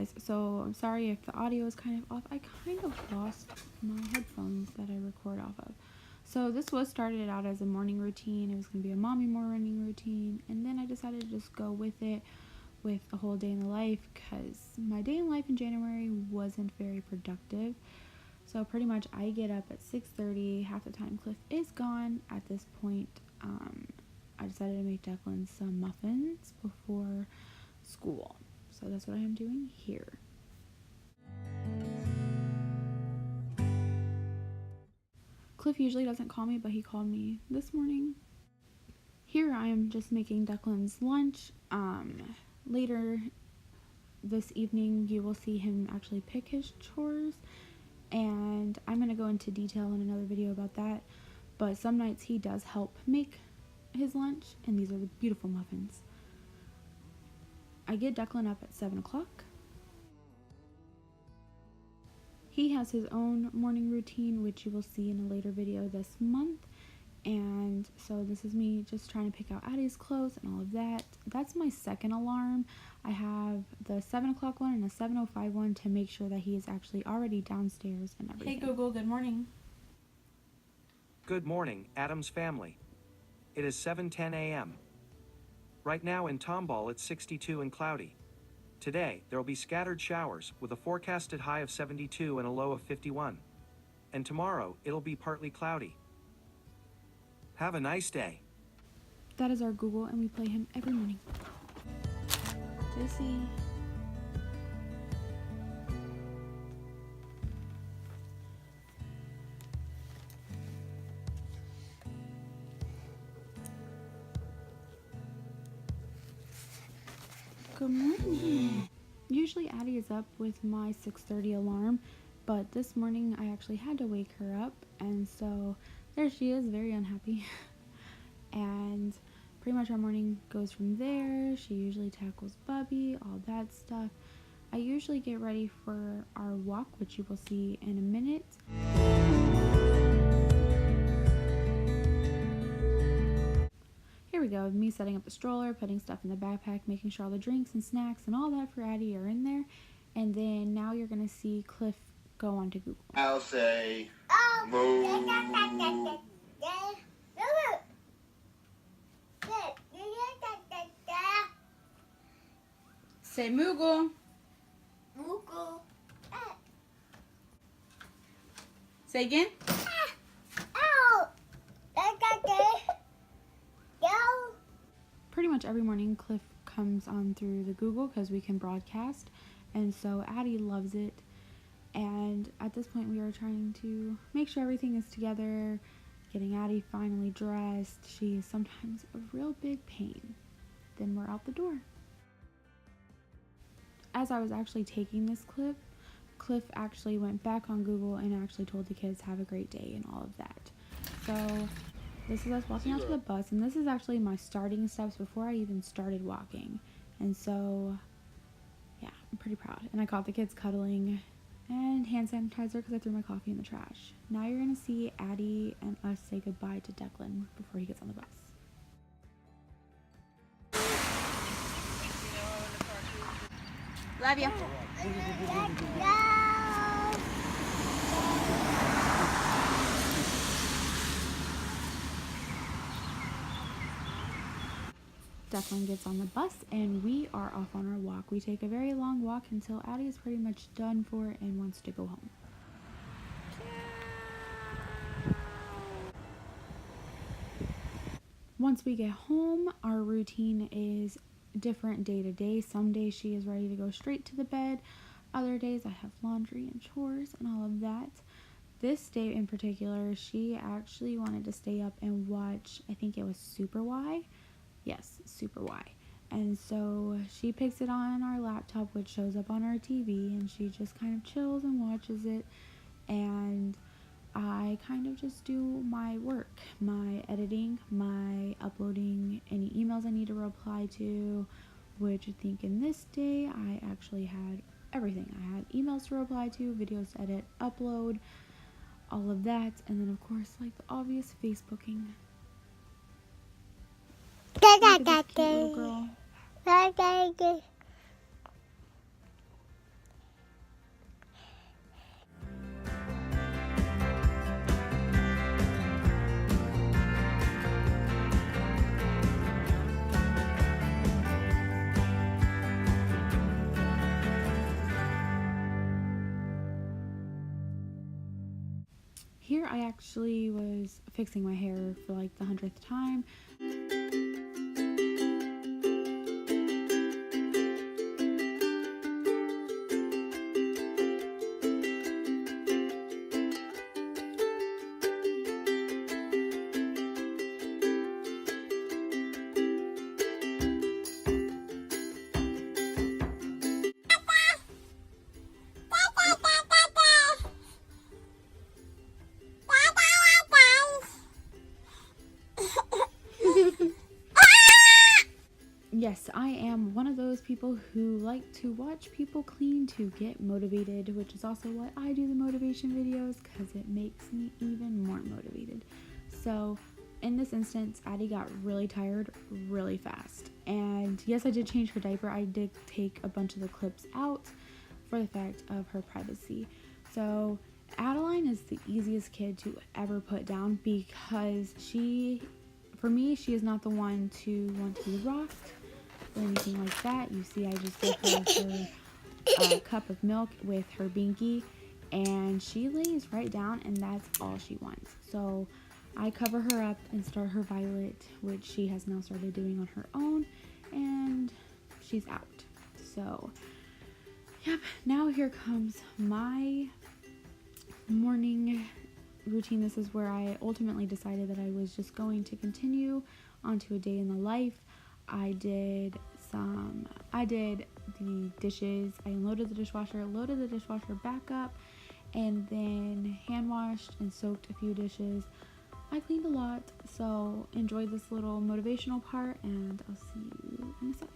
guys, so I'm sorry if the audio is kind of off. I kind of lost my headphones that I record off of. So this was started out as a morning routine. It was going to be a mommy morning routine, and then I decided to just go with it with a whole day in the life, because my day in life in January wasn't very productive. So pretty much I get up at 6:30. Half the time Cliff is gone. At this point, I decided to make Deklan some muffins before school. So that's what I'm doing here. Cliff usually doesn't call me, but he called me this morning. Here I am just making Deklan's lunch. Later this evening you will see him actually pick his chores, and I'm going to go into detail in another video about that. But some nights he does help make his lunch, and these are the beautiful muffins. I get Deklan up at 7 o'clock. He has his own morning routine, which you will see in a later video this month. And so this is me just trying to pick out Addie's clothes and all of that. That's my second alarm. I have the 7 o'clock one and a 7:05 one to make sure that he is actually already downstairs and everything. Hey Google, good morning. Good morning, Adams family. It is 7:10 a.m. Right now in Tomball it's 62 and cloudy. Today, there will be scattered showers with a forecasted high of 72 and a low of 51. And tomorrow, it'll be partly cloudy. Have a nice day. That is our Google, and we play him every morning. JC. Good morning. Usually Addie is up with my 6:30 alarm, but this morning I actually had to wake her up, and so there she is, very unhappy. And pretty much our morning goes from there. She usually tackles Bubby, all that stuff. I usually get ready for our walk, which you will see in a minute. Here we go, me setting up the stroller, putting stuff in the backpack, making sure all the drinks and snacks and all that for Addie are in there. And then now you're going to see Cliff go on to Google. I'll say, move. Say Moogle. Moogle. Say again. Pretty much every morning Cliff comes on through the Google because we can broadcast, and so Addie loves it. And at this point we are trying to make sure everything is together, getting Addie finally dressed. She is sometimes a real big pain. Then we're out the door. As I was actually taking this clip, Cliff actually went back on Google and actually told the kids have a great day and all of that. So this is us walking out to the bus, and this is actually my starting steps before I even started walking. And so, yeah, I'm pretty proud. And I caught the kids cuddling and hand sanitizer because I threw my coffee in the trash. Now you're going to see Addie and us say goodbye to Deklan before he gets on the bus. Love you. Deklan gets on the bus and we are off on our walk. We take a very long walk until Addie is pretty much done for it and wants to go home. Once we get home, our routine is different day to day. Some days she is ready to go straight to the bed. Other days I have laundry and chores and all of that. This day in particular, she actually wanted to stay up and watch, I think it was Super Y. Yes, Super Y. And so she picks it on our laptop, which shows up on our TV, and she just kind of chills and watches it. And I kind of just do my work, my editing, my uploading any emails I need to reply to, which I think in this day I actually had everything. I had emails to reply to, videos to edit, upload, all of that, and then of course like the obvious Facebooking. Look at this cute little girl. Here I actually was fixing my hair for like the 100th time. Yes, I am one of those people who like to watch people clean to get motivated, which is also why I do the motivation videos, because it makes me even more motivated. So in this instance, Addie got really tired really fast. And yes, I did change her diaper. I did take a bunch of the clips out for the fact of her privacy. So Adaline is the easiest kid to ever put down because for me, she is not the one to want to be rocked or anything like that. You see, I just give her her cup of milk with her binky, and she lays right down, and that's all she wants. So I cover her up and start her Violet, which she has now started doing on her own, and she's out. So yep, now here comes my morning routine. This is where I ultimately decided that I was just going to continue onto a day in the life. I did the dishes. I unloaded the dishwasher, loaded the dishwasher back up, and then hand washed and soaked a few dishes. I cleaned a lot, so enjoy this little motivational part, and I'll see you in a second.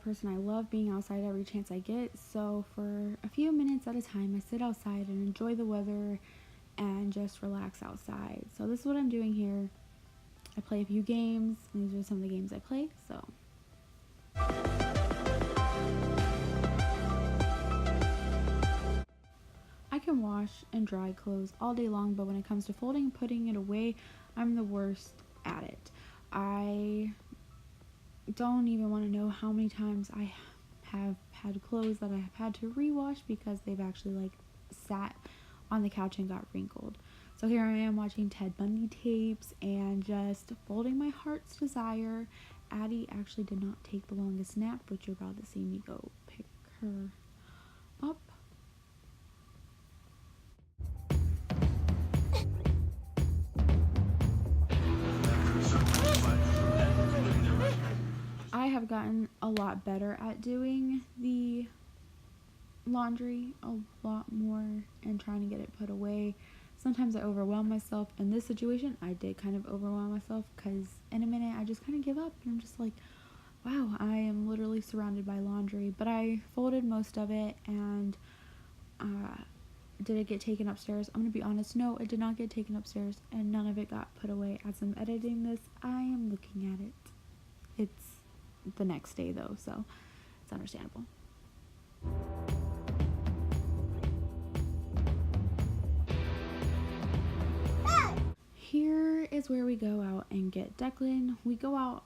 Person. I love being outside every chance I get, so for a few minutes at a time I sit outside and enjoy the weather and just relax outside. So this is what I'm doing here. I play a few games, and these are some of the games I play. So I can wash and dry clothes all day long, but when it comes to folding and putting it away, I'm the worst at it. I don't even want to know how many times I have had clothes that I have had to rewash because they've actually like sat on the couch and got wrinkled. So here I am watching Ted Bundy tapes and just folding my heart's desire. Addie actually did not take the longest nap, but you're about to see me go pick her up. I have gotten a lot better at doing the laundry, a lot more, and trying to get it put away. Sometimes I overwhelm myself. In this situation, I did kind of overwhelm myself because in a minute I just kind of give up and I'm just like, wow, I am literally surrounded by laundry. But I folded most of it, and did it get taken upstairs? I'm gonna be honest, no, it did not get taken upstairs, and none of it got put away. As I'm editing this, I am looking at it. It's the next day though, so it's understandable. Here is where we go out and get Deklan. We go out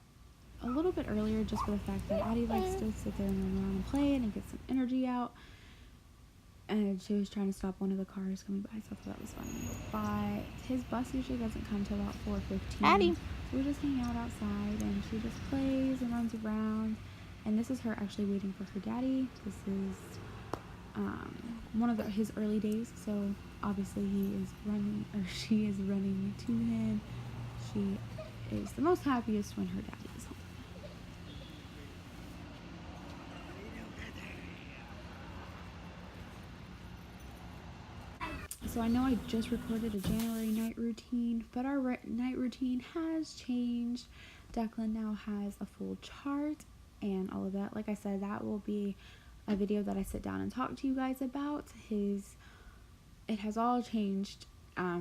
a little bit earlier just for the fact that Addie likes to sit there and run around and play and get some energy out. And she was trying to stop one of the cars coming by, so I thought that was funny. But his bus usually doesn't come till about 4:15. Addie. So we just hang out outside and she just plays and runs around. And this is her actually waiting for her daddy. This is one of his early days, so obviously she is running to him. She is the most happiest when her daddy is home. So I know I just recorded a January night routine, but our night routine has changed. Deklan now has a full chart and all of that. Like I said, that will be a video that I sit down and talk to you guys about. It has all changed.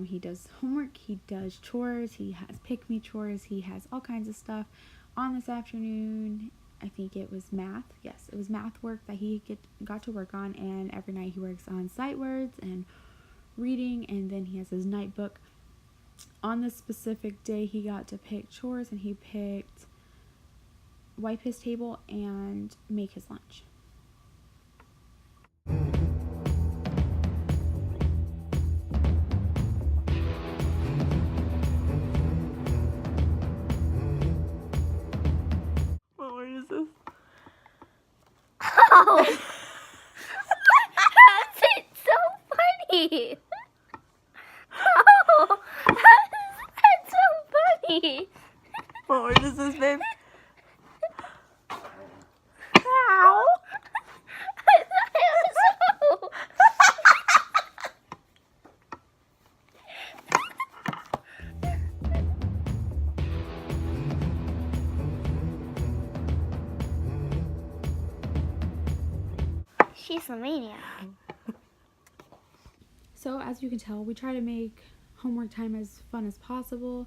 He does homework, he does chores, he has pick-me chores, he has all kinds of stuff. On this afternoon, I think it was math. Yes, it was math work that he got to work on, and every night he works on sight words and reading, and then he has his night book. On this specific day, he got to pick chores, and he picked wipe his table and make his lunch. What word is this? Oh! That's it so funny! Oh! That's so funny! What word is this, babe? Ow! I thought it was so... She's a maniac. So as you can tell, we try to make homework time as fun as possible.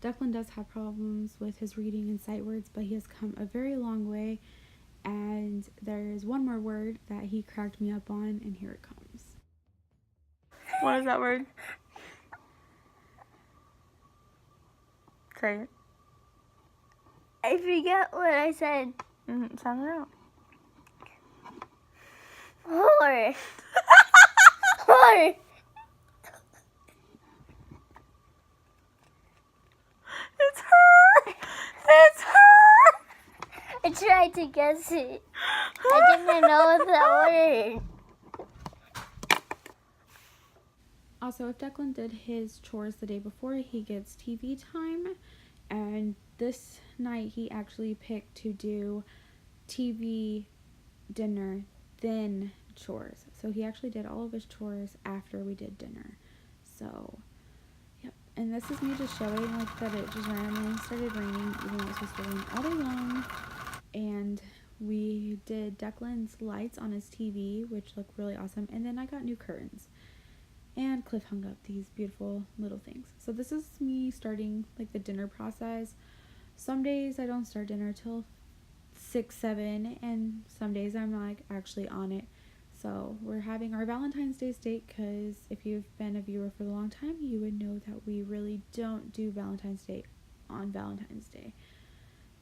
Deklan does have problems with his reading and sight words, but he has come a very long way. And there's one more word that he cracked me up on, and here it comes. What is that word? Say it. I forget what I said. Sound it out. Whore. Whore. It's her! It's her! I tried to guess it. I didn't know the word. Also, if Deklan did his chores the day before, he gets TV time. And this night, he actually picked to do TV, dinner, then chores. So he actually did all of his chores after we did dinner. So, yep. And this is me just showing like that it just randomly started raining, even though it was supposed to rain all day long. And we did Declan's lights on his TV, which look really awesome. And then I got new curtains. And Cliff hung up these beautiful little things. So this is me starting like the dinner process. Some days I don't start dinner till 6, 7, and some days I'm like actually on it. So we're having our Valentine's Day steak, because if you've been a viewer for a long time, you would know that we really don't do Valentine's Day on Valentine's Day,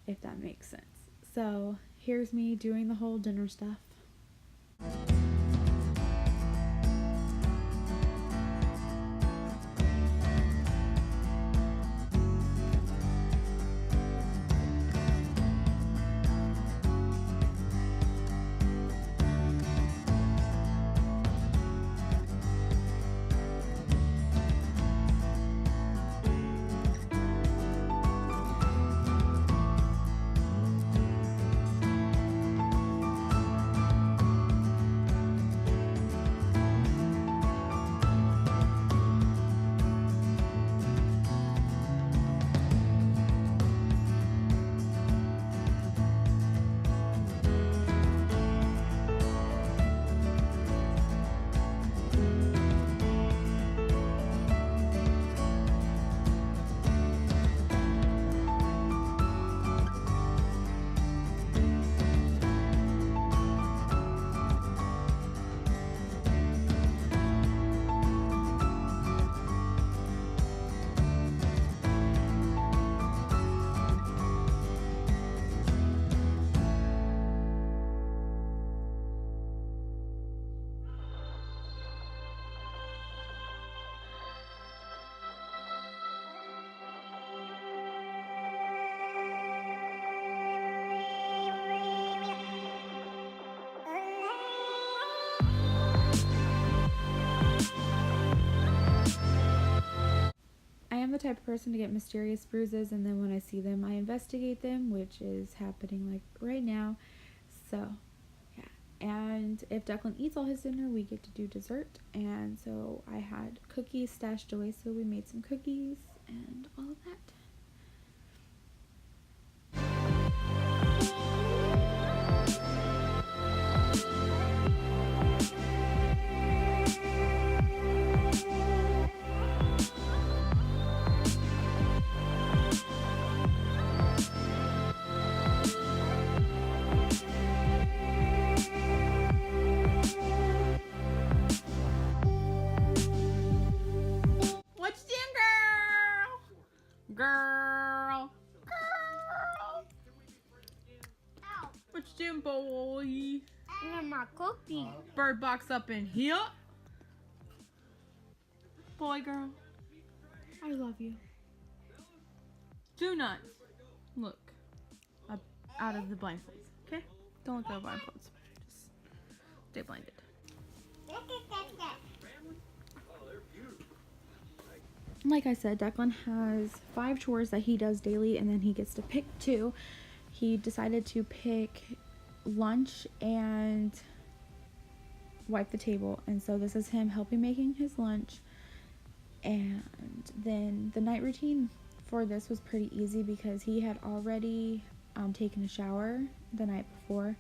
if that makes sense. So here's me doing the whole dinner stuff. the type of person to get mysterious bruises, and then when I see them, I investigate them, which is happening like right now. So, yeah. And if Declan eats all his dinner, we get to do dessert. And so I had cookies stashed away, so we made some cookies and all of that. What's doing, girl? Girl. Girl. Ow. What's doing, boy? And my cookie. Bird box up in here. Boy, girl. I love you. Do not look up out of the blindfolds, okay? Don't look out of blindfolds. Just stay blinded. Like I said, Declan has 5 chores that he does daily, and then he gets to pick 2. He decided to pick lunch and wipe the table, and so this is him helping making his lunch. And then the night routine for this was pretty easy because he had already taken a shower the night before,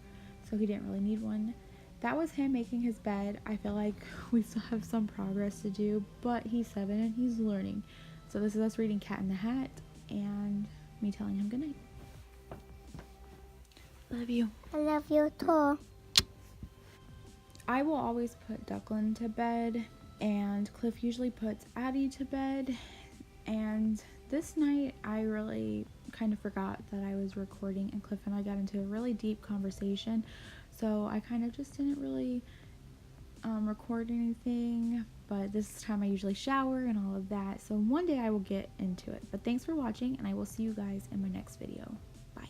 so he didn't really need one. That was him making his bed. I feel like we still have some progress to do, but he's 7 and he's learning. So this is us reading Cat in the Hat and me telling him goodnight. Love you. I love you too. I will always put Declan to bed, and Cliff usually puts Addie to bed. And this night I really kind of forgot that I was recording, and Cliff and I got into a really deep conversation, so I kind of just didn't really record anything. But this time I usually shower and all of that, so one day I will get into it. But thanks for watching, and I will see you guys in my next video. Bye.